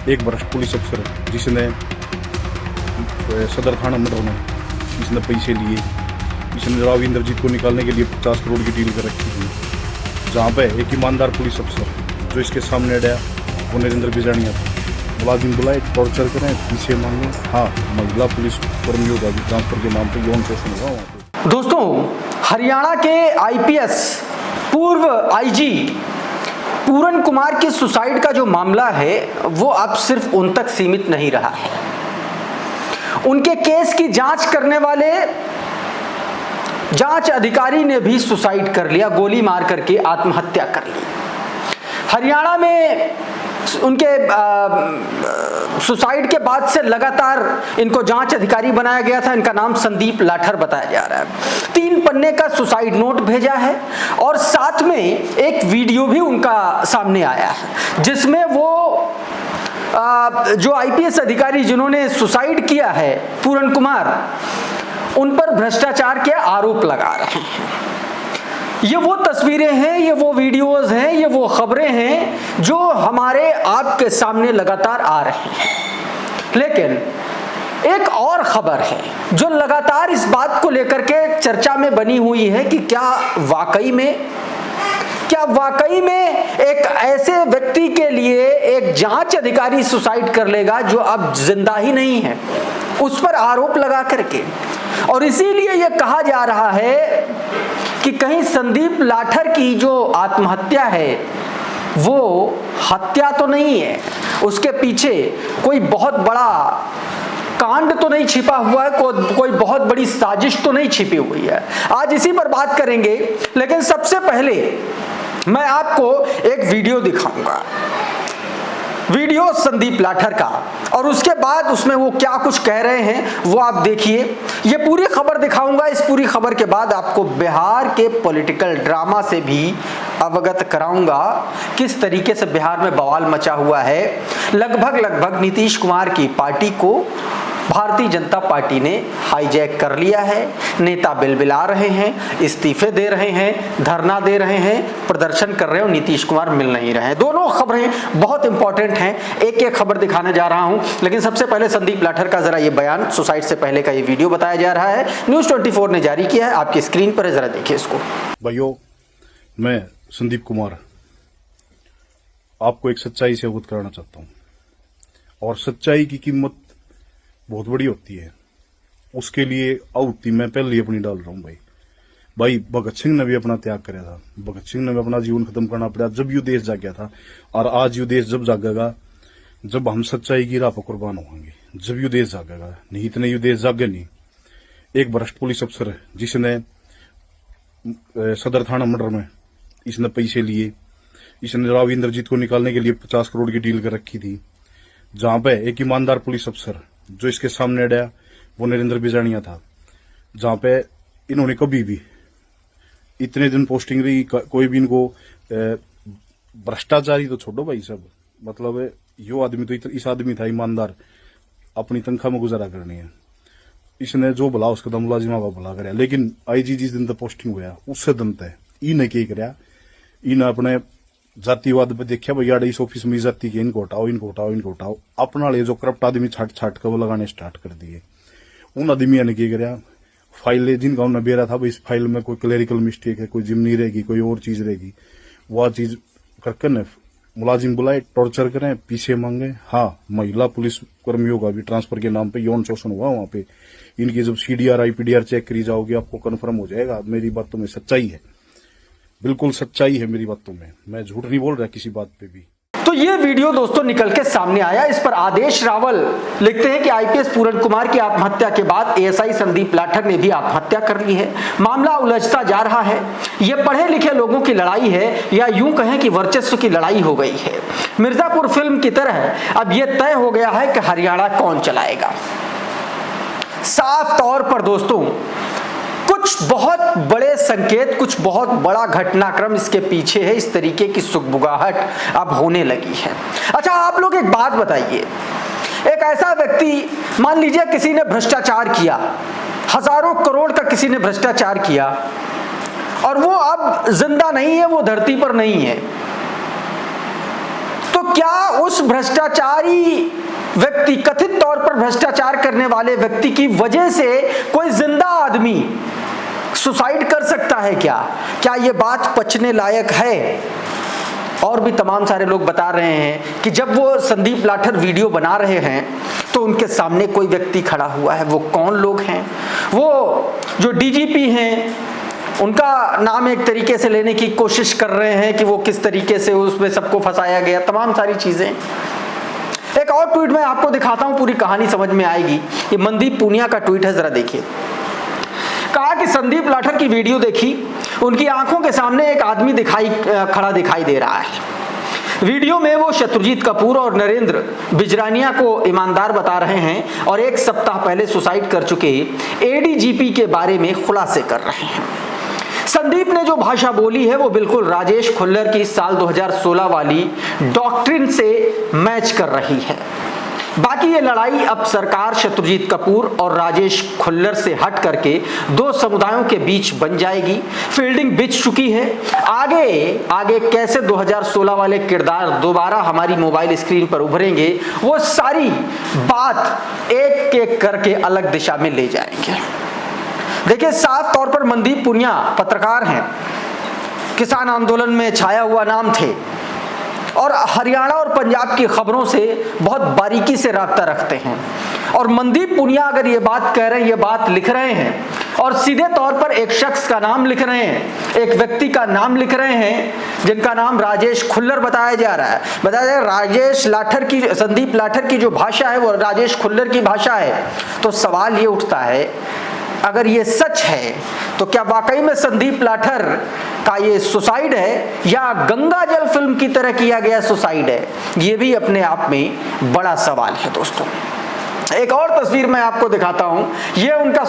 एक भ्रष्ट पुलिस अफसर जिसने सदर थाना मटर में इसने पैसे लिए, इसने राव इंद्रजीत को निकालने के लिए 50 करोड़ की डील कर रखी थी, जहाँ पे एक ईमानदार पुलिस अफसर जो इसके सामने अड़ा वो नरेंद्र बिजानिया था। मुलाजिम बुलाए, टॉर्चर करें, पीछे मांगे, हाँ महिला पुलिस कर्मियों का भी ट्रांसफर के नाम पर यौन शोषण हुआ वहाँ पे। दोस्तों, हरियाणा के आईपीएस पूर्व आईजी पूरन कुमार के सुसाइड का जो मामला है वो अब सिर्फ उन तक सीमित नहीं रहा है। उनके केस की जांच करने वाले जांच अधिकारी ने भी सुसाइड कर लिया, गोली मार करके आत्महत्या कर ली। हरियाणा में उनके सुसाइड के बाद से लगातार इनको जांच अधिकारी बनाया गया था। इनका नाम संदीप लाठर बताया जा रहा है। 3 पन्ने का सुसाइड नोट भेजा है और साथ में एक वीडियो भी उनका सामने आया है, जिसमें वो जो आईपीएस अधिकारी जिन्होंने सुसाइड किया है पूरन कुमार, उन पर भ्रष्टाचार के आरोप लगा रहे हैं। ये वो तस्वीरें हैं, ये वो वीडियोस हैं, ये वो खबरें हैं जो हमारे आपके सामने लगातार आ रही हैं। लेकिन एक और खबर है जो लगातार इस बात को लेकर के चर्चा में बनी हुई है कि क्या वाकई में एक ऐसे व्यक्ति के लिए एक जांच अधिकारी सुसाइड कर लेगा जो अब जिंदा ही नहीं है, उस पर आरोप लगा करके। और इसीलिए यह कहा जा रहा है कि कहीं संदीप लाठर की जो आत्महत्या है वो हत्या तो नहीं है, उसके पीछे कोई बहुत बड़ा कांड तो नहीं छिपा हुआ है, कोई बहुत बड़ी साजिश तो नहीं छिपी हुई है। आज इसी पर बात करेंगे, लेकिन सबसे पहले मैं आपको एक वीडियो दिखाऊंगा, वीडियो संदीप लाठर का, और उसके बाद उसमें वो क्या कुछ कह रहे हैं वो आप देखिए। ये पूरी खबर दिखाऊंगा। इस पूरी खबर के बाद आपको बिहार के पॉलिटिकल ड्रामा से भी अवगत कराऊंगा, किस तरीके से बिहार में बवाल मचा हुआ है। लगभग नीतीश कुमार की पार्टी को भारतीय जनता पार्टी ने हाईजैक कर लिया है। नेता बिलबिला रहे हैं, इस्तीफे दे रहे हैं, धरना दे रहे हैं, प्रदर्शन कर रहे हैं, न्नीतीश कुमार मिल नहीं रहे हैं। दोनों खबरें बहुत इंपॉर्टेंट हैं, एक एक खबर दिखाने जा रहा हूं। लेकिन सबसे पहले संदीप लाठर का जरा ये बयान, सुसाइड से पहले का ये वीडियो बताया जा रहा है, न्यूज 24 ने जारी किया है, आपकी स्क्रीन पर है, जरा देखिए इसको। भाइयों, मैं संदीप कुमार आपको एक सच्चाई से अवगत कराना चाहता हूं, और सच्चाई की कीमत बहुत बड़ी होती है। उसके लिए आहुति मैं पहले ही अपनी डाल रहा हूं। भाई भगत सिंह ने भी अपना त्याग कराया था, भगत सिंह ने भी अपना जीवन खत्म करना पड़ा जब यू देश जागया था, और आज यू देश जब जागेगा जब हम सच्चाई की राह पर कुर्बान होंगे, जब यू देश जागेगा, नहीं इतने यू देश जागे नहीं। एक भ्रष्ट पुलिस अफसर जिसने सदर थाना मटर में इसने पैसे लिए, इसने राव इंद्रजीत को निकालने के लिए 50 करोड़ की डील कर रखी थी, जहां पे एक ईमानदार पुलिस अफसर जो इसके सामने अड़ा वो नरेंद्र बिजानिया था, जहां पे इन्होंने कभी भी इतने दिन पोस्टिंग रही, कोई भी इनको भ्रष्टाचारी तो छोड़ो भाई सब, मतलब यो आदमी तो इस आदमी था ईमानदार, अपनी तनख्वाह में गुजारा करनी है, इसने जो भला उसका दम मुलाजिमा का भला कराया। लेकिन आईजी जिस दिन तक पोस्टिंग हुआ उससे दिन तक इन्हें क्या कराया, इन्हें अपने जातिवाद पे देखा भैया इस ऑफिस में जाति के इनको हटाओ, अपना ले जो करप्ट आदमी छाट कर वो लगाने स्टार्ट कर दिए। उन आदमियों ने क्या कराया, फाइलें जिनका उन्हें बेरा था भाई इस फाइल में कोई क्लेरिकल मिस्टेक है, कोई जिम्नी रहेगी, कोई और चीज रहेगी, वह चीज करके न मुलाजिम बुलाए, टॉर्चर करें, पीछे मांगे, हाँ महिला पुलिस कर्मियों का भी ट्रांसफर के नाम पे यौन शोषण हुआ वहां पे। इनकी जब CDR IPDR चेक करी जाओगी आपको कन्फर्म हो जाएगा। मेरी बातों में सच्चाई है, बिल्कुल सच्चाई है मेरी बातों में, मैं झूठ नहीं बोल रहा किसी बात पे भी। तो ये वीडियो दोस्तों निकल के सामने आया। इस पर आदेश रावल लिखते हैं कि आईपीएस पूरन कुमार की आत्महत्या के बाद ASI संदीप लाठर ने भी आत्महत्या कर ली है। मामला उलझता जा रहा है। यह पढ़े लिखे लोगों की लड़ाई है, या यूं कहें कि वर्चस्व की लड़ाई हो गई है। मिर्जापुर फिल्म की तरह अब यह तय हो गया है कि हरियाणा कौन चलाएगा। साफ तौर पर दोस्तों कुछ बहुत बड़े संकेत, कुछ बहुत बड़ा घटनाक्रम इसके पीछे है। इस तरीके की सुगबुगाहट अब होने लगी है। अच्छा, आप लोग एक बात बताइए, एक ऐसा व्यक्ति, मान लीजिए किसी ने भ्रष्टाचार किया, हजारों करोड़ का किसी ने भ्रष्टाचार किया, और वो अब जिंदा नहीं है, वो धरती पर नहीं है, तो क्या उस भ्रष्टाचारी व्यक्ति, कथित तौर पर भ्रष्टाचार करने वाले व्यक्ति की वजह से कोई जिंदा आदमी सुसाइड कर सकता है क्या? क्या ये बात पचने लायक है? और भी तमाम सारे लोग बता रहे हैं कि जब वो संदीप लाठर वीडियो बना रहे हैं तो उनके सामने कोई व्यक्ति खड़ा हुआ है। वो कौन लोग हैं? वो जो डीजीपी हैं उनका नाम एक तरीके से लेने की कोशिश कर रहे हैं कि वो किस तरीके से उसमें सबको फंसाया गया, तमाम सारी चीजें। एक और ट्वीट मैं आपको दिखाता हूं, पूरी कहानी समझ में आएगी। ये मनदीप पूनिया का ट्वीट है, जरा देखिए। कहा कि संदीप लाठर की वीडियो देखी, उनकी आंखों के सामने एक आदमी खड़ा दिखाई दे रहा है। वीडियो में वो शत्रुजीत कपूर और नरेंद्र बिजरानिया को ईमानदार बता रहे हैं और एक सप्ताह पहले सुसाइड कर चुके एडीजीपी के बारे में खुलासे कर रहे हैं। संदीप ने जो भाषा बोली है वो बिल्कुल राजेश खुल्लर की साल 2016 वाली डॉक्ट्रिन से मैच कर रही है। बाकी ये लड़ाई अब सरकार शत्रुजीत कपूर और राजेश खुल्लर से हट करके दो समुदायों के बीच बन जाएगी। फील्डिंग बिछ चुकी है। आगे कैसे 2016 वाले किरदार दोबारा हमारी मोबाइल स्क्रीन पर उभरेंगे, वो सारी बात एक एक करके अलग दिशा में ले जाएंगे। देखिए, साफ तौर पर मनदीप पुनिया पत्रकार हैं, किसान आंदोलन में छाया हुआ नाम थे और हरियाणा और पंजाब की खबरों से बहुत बारीकी से राब्ता रखते हैं। और मनदीप पुनिया अगर ये बात कह रहे हैं, ये बात लिख रहे हैं और सीधे तौर पर एक शख्स का नाम लिख रहे हैं, एक व्यक्ति का नाम लिख रहे हैं जिनका नाम राजेश खुल्लर बताया जा रहा है। बताया जा रहा है राजेश लाठर की, संदीप लाठर की जो भाषा है वो राजेश खुल्लर की भाषा है। तो सवाल ये उठता है, अगर ये सच है तो क्या वाकई में संदीप लाठर का ये सुसाइड है या गंगा जल फिल्म की तरह किया गया सुसाइड है? ये भी अपने आप में बड़ा सवाल है दोस्तों। एक और तस्वीर मैं आपको दिखाता हूं, ये उनका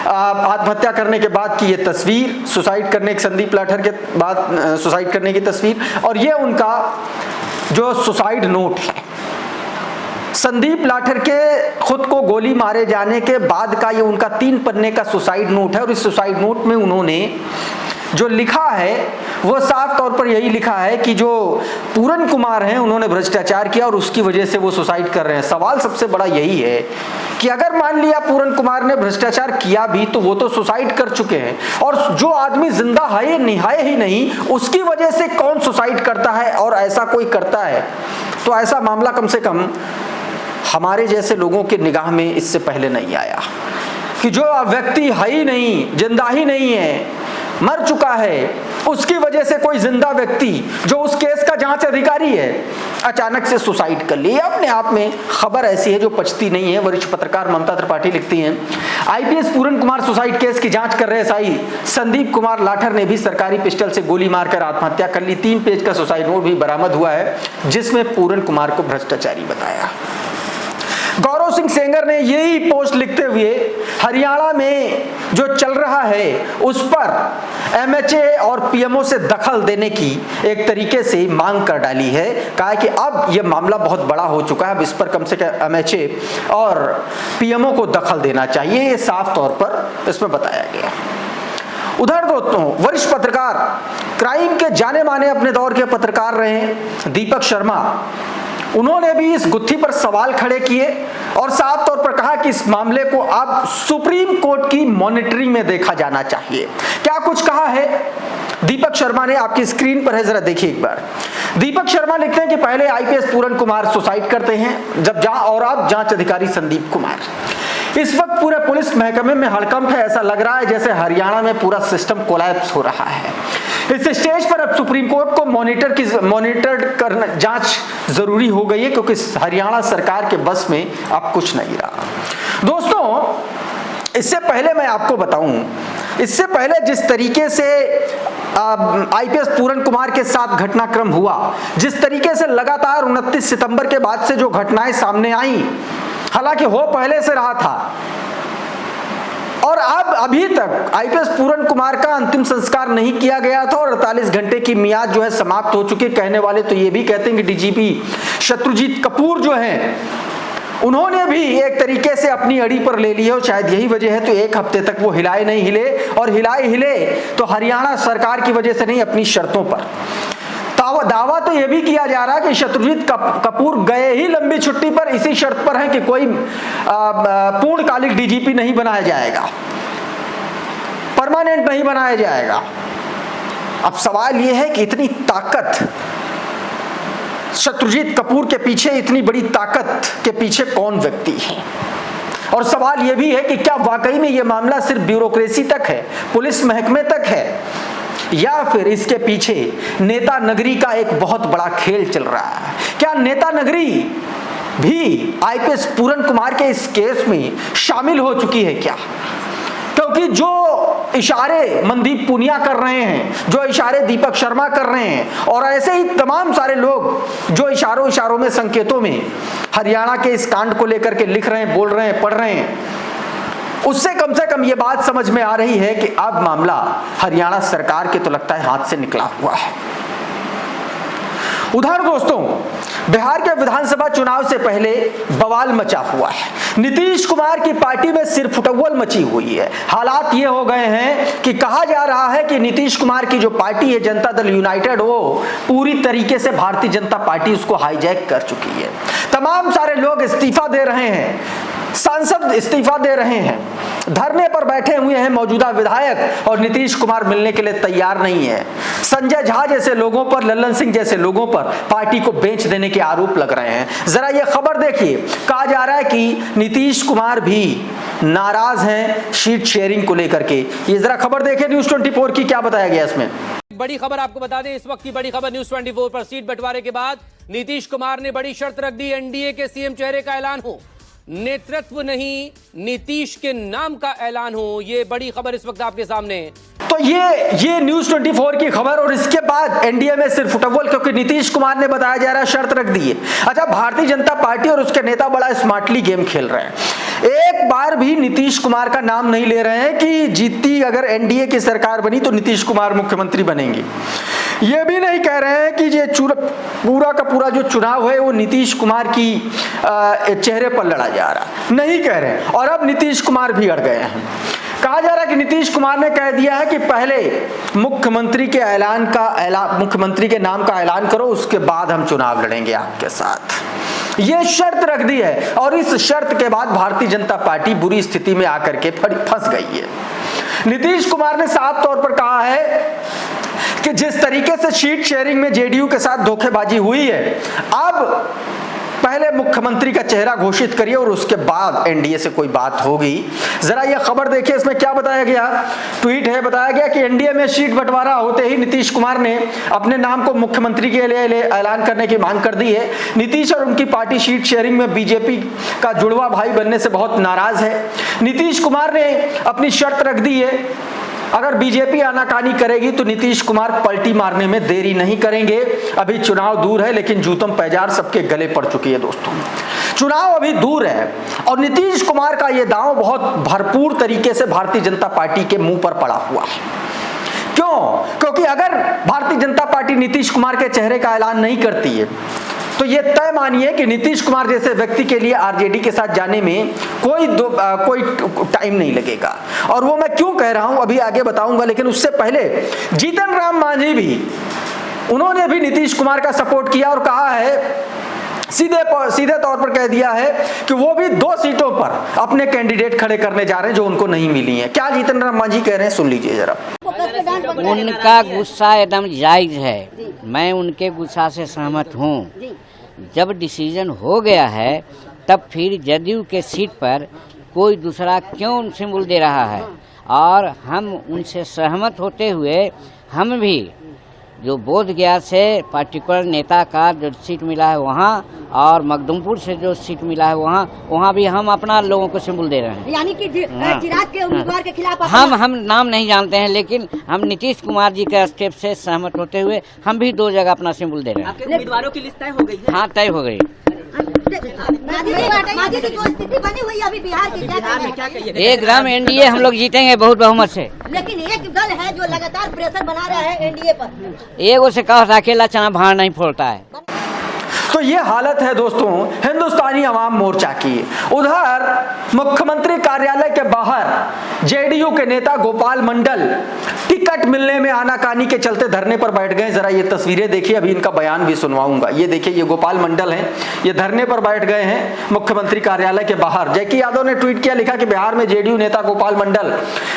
आत्महत्या करने के बाद की ये तस्वीर, सुसाइड करने के संदीप लाठर के बाद सुसाइड करने की तस्वीर, और ये उनका जो सुसाइड नोट है। संदीप लाठर के खुद को गोली मारे जाने के बाद का ये उनका 3 पन्ने का सुसाइड नोट है। और इस सुसाइड नोट में उन्होंने जो लिखा है वो साफ तौर पर यही लिखा है कि जो पूरन कुमार हैं उन्होंने भ्रष्टाचार किया और उसकी वजह से वो सुसाइड कर रहे हैं। सवाल सबसे बड़ा यही है कि अगर मान लिया पूरन कुमार ने भ्रष्टाचार किया भी तो वो तो सुसाइड कर चुके हैं, और जो आदमी जिंदा है ही नहीं उसकी वजह से कौन सुसाइड करता है? और ऐसा कोई करता है तो ऐसा मामला कम से कम हमारे जैसे लोगों के निगाह में इससे पहले नहीं आया कि जो व्यक्ति है ही नहीं, जिंदा ही नहीं है, मर चुका है, उसकी वजह से कोई जिंदा व्यक्ति जो उस केस का जांच अधिकारी है अचानक से सुसाइड कर लिया। अपने आप में खबर ऐसी है जो पचती नहीं है। वरिष्ठ पत्रकार ममता त्रिपाठी लिखती हैं, आईपीएस पूरन कुमार सुसाइड केस की जांच कर रहे एसआई संदीप कुमार लाठर ने भी सरकारी पिस्टल से गोली मारकर आत्महत्या कर ली। 3 पेज का सुसाइड नोट भी बरामद हुआ है जिसमें पूरन कुमार को भ्रष्टाचारी बताया। गौरव सिंह सेंगर ने यही पोस्ट लिखते हुए हरियाणा में जो चल रहा है उस पर एमएचए और पीएमओ से दखल देने की एक तरीके से मांग कर डाली है। कहा कि अब यह मामला बहुत बड़ा हो चुका है, अब इस पर कम से कम एमएचए और पीएमओ को दखल देना चाहिए, ये साफ तौर पर इसमें बताया गया। उधर दोस्तों, वरिष्ठ पत्रकार, क्राइम के जाने माने अपने दौर के पत्रकार रहे दीपक शर्मा, उन्होंने भी इस गुत्थी पर सवाल खड़े किए और साफ तौर पर कहा कि इस मामले को अब सुप्रीम कोर्ट की मॉनिटरिंग में देखा जाना चाहिए। क्या कुछ कहा है दीपक शर्मा ने? आपकी स्क्रीन पर है, जरा देखिए एक बार। दीपक शर्मा लिखते हैं कि पहले आईपीएस पूरन कुमार सुसाइड करते हैं और अब जांच अधिकारी संदीप कुमार। इस वक्त पूरे पुलिस महकमे में हड़कंप है। ऐसा लग रहा है जैसे हरियाणा में पूरा सिस्टम कोलैप्स हो रहा है। इस स्टेज पर अब सुप्रीम कोर्ट को मॉनिटर करना, जांच जरूरी हो गई है क्योंकि हरियाणा सरकार के बस में अब कुछ नहीं रहा। दोस्तों, इससे पहले मैं आपको बताऊं, इससे पहले जिस तरीके से आईपीएस पूरन कुमार के साथ घटनाक्रम हुआ, जिस तरीके से लगातार 29 सितंबर के बाद से जो घटनाएं सामने आई, हालांकि हो पहले से रहा था, और अब अभी तक आईपीएस पूरन कुमार का अंतिम संस्कार नहीं किया गया था और 48 घंटे की मियाद जो है समाप्त हो चुकी है। कहने वाले तो ये भी कहते हैं कि डीजीपी शत्रुजीत कपूर जो हैं उन्होंने भी एक तरीके से अपनी अड़ी पर ले ली है और शायद यही वजह है तो 1 हफ्ते तक वो नहीं हिले और हिले तो हरियाणा सरकार की वजह से नहीं, अपनी शर्तों पर। दावा तो यह भी किया जा रहा है कि शत्रुजीत कपूर गए ही लंबी छुट्टी पर इसी शर्त पर है कि कोई पूर्णकालिक डीजीपी नहीं बनाया जाएगा, परमानेंट नहीं बनाया जाएगा। अब सवाल यह है कि इतनी ताकत शत्रुजीत कपूर के पीछे, इतनी बड़ी ताकत के पीछे कौन व्यक्ति है? और सवाल यह भी है कि क्या वाकई में यह मामला सिर्फ ब्यूरोक्रेसी तक है, पुलिस महकमे तक है, या फिर इसके पीछे नेता नगरी का एक बहुत बड़ा खेल चल रहा है? क्या नेता नगरी भी आईपीएस पूरन कुमार के इस केस में शामिल हो चुकी है क्या? क्योंकि जो इशारे मनदीप पुनिया कर रहे हैं, जो इशारे दीपक शर्मा कर रहे हैं, और ऐसे ही तमाम सारे लोग जो इशारों में, संकेतों में हरियाणा के इस कांड को लेकर के लिख रहे हैं, बोल रहे हैं, पढ़ रहे हैं, उससे कम से कम ये बात समझ में आ रही है कि अब मामला हरियाणा सरकार के तो लगता है हाथ से निकला हुआ है। उधर दोस्तों, बिहार के विधानसभा चुनाव से पहले बवाल मचा हुआ है। नीतीश कुमार की पार्टी में सिरफुटौल मची हुई है। हालात ये हो गए हैं कि कहा जा रहा है कि नीतीश कुमार की जो पार्टी है जनता दल यूनाइटेड, वो पूरी तरीके से भारतीय जनता पार्टी उसको हाईजैक कर चुकी है। तमाम सारे लोग इस्तीफा दे रहे हैं, सांसद इस्तीफा दे रहे हैं, धरने पर बैठे हुए हैं मौजूदा विधायक, और नीतीश कुमार मिलने के लिए तैयार नहीं है। संजय झा जैसे लोगों पर, लल्लन सिंह जैसे लोगों पर पार्टी को बेच देने के आरोप लग रहे हैं। जरा ये खबर देखिए, कहा जा रहा है कि नीतीश कुमार भी नाराज हैं सीट शेयरिंग को लेकर के। ये जरा खबर देखिए न्यूज़ 24 की, क्या बताया गया इसमें। बड़ी खबर आपको बता दें, इस वक्त की बड़ी खबर न्यूज़ 24 पर। सीट बंटवारे के बाद नीतीश कुमार ने बड़ी शर्त रख दी, एनडीए के सीएम चेहरे का ऐलान हो, नेतृत्व नहीं नीतीश के नाम का ऐलान हो। ये बड़ी खबर इस वक्त आपके सामने है। तो ये न्यूज़ 24 की खबर, और इसके बाद एनडीए में सिर्फ फुटबॉल, क्योंकि नीतीश कुमार ने बताया जा रहा है शर्त रख दी है। अच्छा, भारतीय जनता पार्टी और उसके नेता बड़ा स्मार्टली गेम खेल रहे हैं। एक बार भी नीतीश कुमार का नाम नहीं ले रहे हैं कि जीती अगर एनडीए की सरकार बनी तो नीतीश कुमार मुख्यमंत्री बनेंगे। ये भी नहीं कह रहे हैं कि ये पूरा का पूरा जो चुनाव है वो नीतीश कुमार की चेहरे पर लड़ा जा रहा, नहीं कह रहे हैं। और अब नीतीश कुमार भी अड़ गए हैं। कहा जा रहा है कि नीतीश कुमार ने कह दिया है कि पहले मुख्यमंत्री के नाम का ऐलान करो, उसके बाद हम चुनाव लड़ेंगे आपके साथ। ये शर्त रख दी है, और इस शर्त के बाद भारतीय जनता पार्टी बुरी स्थिति में आकर के फंस गई है। नीतीश कुमार ने साफ तौर पर कहा है कि जिस तरीके से सीट शेयरिंग में जेडीयू के साथ धोखेबाजी हुई है, अब पहले मुख्यमंत्री का चेहरा घोषित करिए और उसके बाद एनडीए से कोई बात होगी। जरा यह खबर देखिए, इसमें क्या बताया गया। ट्वीट है, बताया गया कि एनडीए में सीट बंटवारा होते ही नीतीश कुमार ने अपने नाम को मुख्यमंत्री के लिए ऐलान करने की मांग कर दी है। नीतीश और उनकी पार्टी सीट शेयरिंग में बीजेपी का जुड़वा भाई बनने से बहुत नाराज है। नीतीश कुमार ने अपनी शर्त रख दी है, अगर बीजेपी आनाकानी करेगी तो नीतीश कुमार पलटी मारने में देरी नहीं करेंगे। अभी चुनाव दूर है, लेकिन जूतम पैजार सबके गले पड़ चुकी है। दोस्तों, चुनाव अभी दूर है, और नीतीश कुमार का यह दांव बहुत भरपूर तरीके से भारतीय जनता पार्टी के मुंह पर पड़ा हुआ है। क्यों? क्योंकि अगर भारतीय जनता पार्टी नीतीश कुमार के चेहरे का ऐलान नहीं करती है तो ये तय मानिए कि नीतीश कुमार जैसे व्यक्ति के लिए आरजेडी के साथ जाने में कोई टाइम नहीं लगेगा। और वो मैं क्यों कह रहा हूं अभी आगे बताऊंगा, लेकिन उससे पहले जीतन राम मांझी भी, उन्होंने भी नीतीश कुमार का सपोर्ट किया और कहा है, सीधे तौर पर कह दिया है कि वो भी 2 सीटों पर अपने कैंडिडेट खड़े करने जा रहे हैं जो उनको नहीं मिली हैं। क्या जीतन राम मांझी कह रहे हैं, सुन लीजिए जरा। उनका गुस्सा एकदम जायज है, मैं उनके गुस्सा से सहमत हूँ। जब डिसीजन हो गया है तब फिर जदयू के सीट पर कोई दूसरा क्यों सिंबल दे रहा है, और हम उनसे सहमत होते हुए हम भी जो बोध गया से पार्टिकुलर नेता का जो सीट मिला है वहाँ, और मखदुमपुर से जो सीट मिला है वहाँ भी हम अपना लोगों को सिंबल दे रहे हैं। यानी कि चिराग के उम्मीदवार के खिलाफ हम नाम नहीं जानते हैं, लेकिन हम नीतीश कुमार जी के स्टेप से सहमत होते हुए हम भी 2 जगह अपना सिंबल दे रहे हैं। आपके उम्मीदवारों की लिस्ट तय हो गई है? हाँ, तय हो गई। मांझी की जो स्थिति बनी हुई है अभी बिहार की, बिहार में क्या कहिए? एकदम एनडीए हम लोग जीतेंगे बहुत बहुमत से। लेकिन एक दल है जो लगातार प्रेशर बना रहा है एनडीए पर। एगो से कहा अकेला चना भाड़ नहीं फोड़ता है। तो ये हालत है दोस्तों हिंदुस्तानी अवाम मोर्चा की। उधर मुख्यमंत्री कार्यालय के बाहर जेडीयू के नेता गोपाल मंडल टिकट मिलने में आनाकानी के चलते धरने पर बैठ गए। जरा ये तस्वीरें देखिए, अभी इनका बयान भी सुनवाऊंगा। ये देखिए, ये गोपाल मंडल हैं, ये धरने पर बैठ गए हैं मुख्यमंत्री कार्यालय के बाहर। जैकी यादव ने ट्वीट किया, लिखा कि बिहार में जेडीयू नेता गोपाल मंडल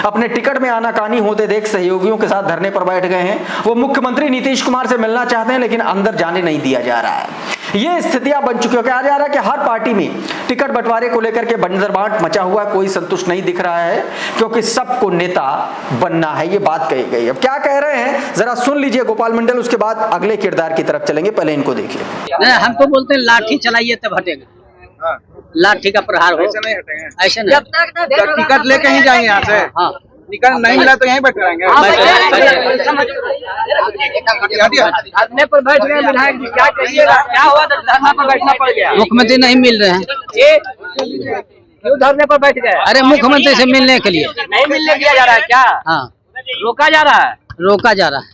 अपने टिकट में आनाकानी होते देख सहयोगियों के साथ धरने पर बैठ गए हैं। वो मुख्यमंत्री नीतीश कुमार से मिलना चाहते हैं लेकिन अंदर जाने नहीं दिया जा रहा है। ये स्थितियां बन चुकी है। कहा जा रहा है कि हर पार्टी में टिकट बंटवारे को लेकर के बंदरबाट मचा हुआ, कोई संतुष्ट नहीं दिख रहा है क्योंकि सबको नेता बनना है, ये बात कही गई। अब क्या कह रहे हैं जरा सुन लीजिए गोपाल मंडल, उसके बाद अगले किरदार की तरफ चलेंगे। पहले इनको देखिए। हम तो बोलते हैं लाठी चलाइए तब हटेगा, लाठी का प्रहार हो, ऐसे नहीं हटेंगे, ऐसे नहीं। जब टिकट लेके ही जाएंगे यहाँ से, हाँ टिकट नहीं मिला तो यहीं बैठ रहेंगे। धरने पर बैठ गए विधायक जी, क्या करिएगा? क्या हुआ? धरना पर बैठना पड़ गया। मुख्यमंत्री नहीं मिल रहे हैं, क्यों धरने पर बैठ गए? अरे मुख्यमंत्री से मिलने के लिए नहीं मिलने दिया जा रहा है क्या? हाँ, रोका जा रहा है, रोका जा रहा है।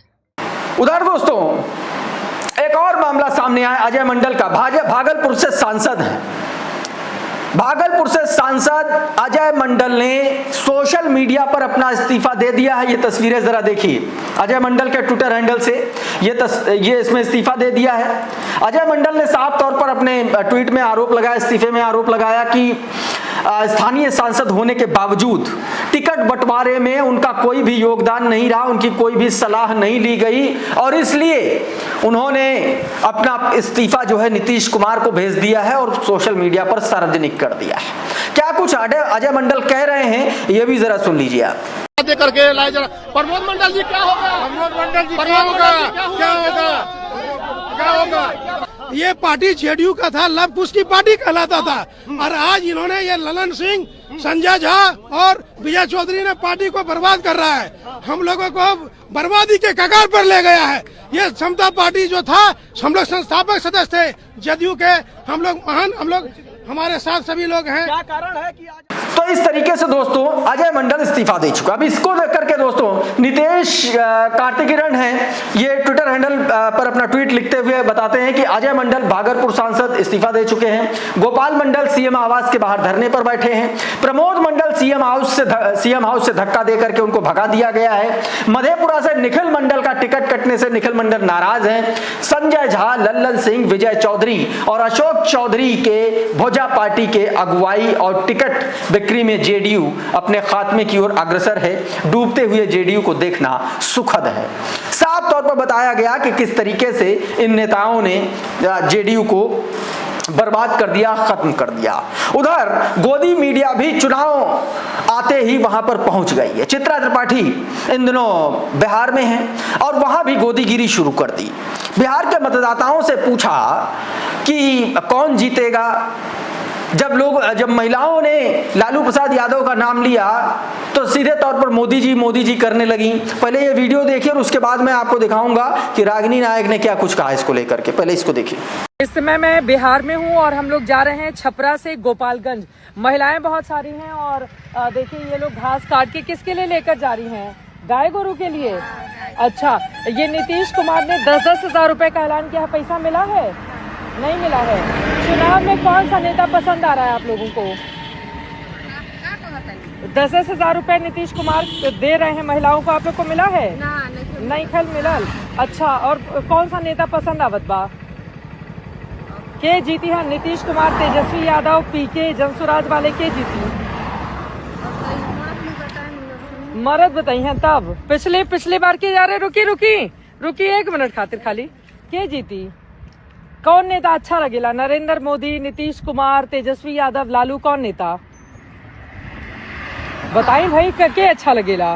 उधर दोस्तों एक और मामला सामने आया अजय मंडल का। भागलपुर से सांसद हैं, भागलपुर से सांसद अजय मंडल ने सोशल मीडिया पर अपना इस्तीफा दे दिया है। ये तस्वीरें जरा देखिए, अजय मंडल के ट्विटर हैंडल से ये इसमें इस्तीफा दे दिया है। अजय मंडल ने साफ तौर पर अपने ट्वीट में आरोप लगाया, इस्तीफे में आरोप लगाया कि स्थानीय सांसद होने के बावजूद टिकट बंटवारे में उनका कोई भी योगदान नहीं रहा, उनकी कोई भी सलाह नहीं ली गई और इसलिए उन्होंने अपना इस्तीफा जो है नीतीश कुमार को भेज दिया है और सोशल मीडिया पर सार्वजनिक कर दिया है। क्या कुछ अजय मंडल कह रहे हैं ये भी जरा सुन लीजिए आप। करके लाए जरा प्रमोद मंडल जी, क्या होगा? प्रमोद मंडल जी क्या होगा? क्या होगा? क्या होगा? ये पार्टी जेडीयू का था, लव कुश की पार्टी कहलाता था और आज इन्होंने ये ललन सिंह, संजय झा और विजय चौधरी ने पार्टी को बर्बाद कर रहा है, हम लोगों को बर्बादी के कगार पर ले गया है। ये समता पार्टी जो था, हम लोग संस्थापक सदस्य थे जेडीयू के, हम लोग महान, हम लोग हमारे साथ सभी लोग हैं। क्या कारण है कि आज तो इस तरीके से दोस्तों अजय मंडल इस्तीफा दे चुका। अब इसको लेकर के दोस्तों नितेश कार्तिकेयन हैं, ये ट्विटर हैंडल पर अपना ट्वीट लिखते हुए बताते हैं कि अजय मंडल भागलपुर सांसद इस्तीफा दे चुके हैं। गोपाल मंडल सीएम आवास के बाहर धरने पर बैठे हैं। प्रमोद मंडल सीएम हाउस से धक्का देकर के उनको भगा दिया गया है। मधेपुरा से निखिल मंडल का टिकट कटने से निखिल मंडल नाराज हैं। संजय झा, लल्लन सिंह, विजय चौधरी और अशोक चौधरी के भोजा पार्टी के अगुवाई और टिकट बिक्री में जेडीयू अपने खात्मे की ओर अग्रसर है। डूबते हुए जेडीयू को देखना सुखद है। साफ तौर पर बताया गया कि किस तरीके से इन नेताओं ने जेडीयू को बर्बाद कर दिया, खत्म कर दिया। उधर गोदी मीडिया भी चुनाव आते ही वहां पर पहुंच गई है। चित्रा त्रिपाठी इन दिनों बिहार में है और वहां भी गोदीगिरी शुरू कर दी। बिहार के मतदाताओं से पूछा कि कौन जीतेगा। जब महिलाओं ने लालू प्रसाद यादव का नाम लिया तो सीधे तौर पर मोदी जी करने लगी। पहले ये वीडियो देखिए और उसके बाद मैं आपको दिखाऊंगा कि रागिनी नायक ने क्या कुछ कहा इसको लेकर के। पहले इसको देखिए। इस समय मैं बिहार में हूँ और हम लोग जा रहे हैं छपरा से गोपालगंज। महिलाएं बहुत सारी हैं और देखिए ये लोग घास काट के किसके लिए लेकर जा रही हैं? गाय गोरू के लिए। अच्छा, ये नीतीश कुमार ने 10-10 हजार रुपए का ऐलान किया है, पैसा मिला है? नहीं मिला है। चुनाव में कौन सा नेता पसंद आ रहा है आप लोगों को? 10-10 हजार रुपए नीतीश कुमार दे रहे हैं महिलाओं को, आप लोग को मिला है? नहीं खल मिलल। अच्छा, और कौन सा नेता पसंद आवत बा? के जीती है? नीतीश कुमार, तेजस्वी यादव, पीके, जनसुराज वाले के जीती? मरद बताई हैं तब। पिछले बार के जा रहे। रुकी 1 मिनट खातिर खाली। के जीती? कौन नेता अच्छा लगेला? नरेंद्र मोदी, नीतीश कुमार, तेजस्वी यादव, लालू, कौन नेता बताई भाई? के अच्छा लगेला?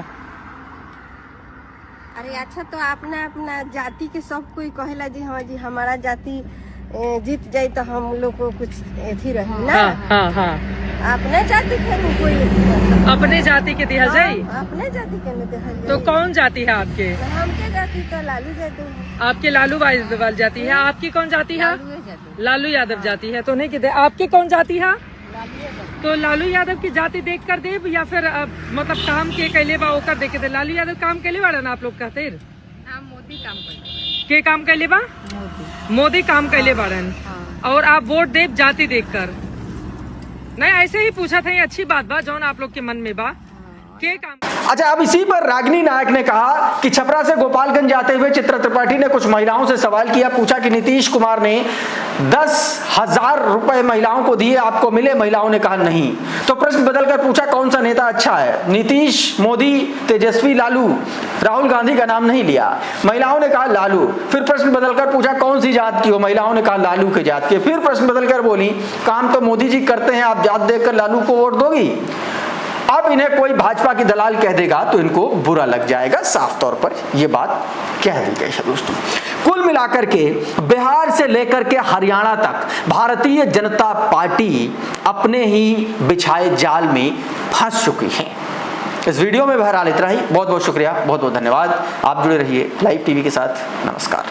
अरे अच्छा, तो अपना जाति के सब कोई कहेला जी हाँ जी हमारा जाति जीत जाए तो हम लोग को कुछ एथी रहे ना। हाँ। अपने जाति के कोई अपने जाति के दिया जाए? अपने जाति के में दिया जाए। तो कौन जाति है आपके? हमके जाति तो लालू जाति है। आपके लालू वाली जाति है। आपकी कौन जाति है? लालू यादव जाति है। तो नहीं कि आपकी कौन जाति है? तो लालू यादव की जाति देख कर दे या फिर मतलब काम के कैले बा ओकर देखे दे? लालू यादव काम कैले बाड़ा ना आप लोग कहते? मोदी काम के काम कैले बा? मोदी काम कैले बाड़न और आप वोट देव जाति देख कर। नहीं ऐसे ही पूछा था, ये अच्छी बात बा जौन आप लोग के मन में बा के काम। अच्छा, अब इसी पर रागिनी नायक ने कहा कि छपरा से गोपालगंज जाते हुए चित्रा त्रिपाठी ने कुछ महिलाओं से सवाल किया, पूछा कि नीतीश कुमार ने 10,000 रुपए महिलाओं को दिए, आपको मिले? महिलाओं ने कहा नहीं। तो प्रश्न बदलकर पूछा कौन सा नेता अच्छा है? नीतीश, मोदी, तेजस्वी, लालू? राहुल गांधी का नाम नहीं लिया। महिलाओं ने कहा लालू। फिर प्रश्न बदलकर पूछा कौन सी जात की हो? महिलाओं ने कहा लालू के जात के। फिर प्रश्न बदलकर बोली काम तो मोदी जी करते हैं, आप जात देखकर लालू को वोट दोगी? अब इन्हें कोई भाजपा की दलाल कह देगा तो इनको बुरा लग जाएगा, साफ तौर पर यह बात कह दी गई है दोस्तों। कुल मिलाकर के बिहार से लेकर के हरियाणा तक भारतीय जनता पार्टी अपने ही बिछाए जाल में फंस चुकी है। इस वीडियो में बहरहाल इतना ही। बहुत बहुत शुक्रिया, बहुत बहुत धन्यवाद। आप जुड़े रहिए लाइव टीवी के साथ। नमस्कार।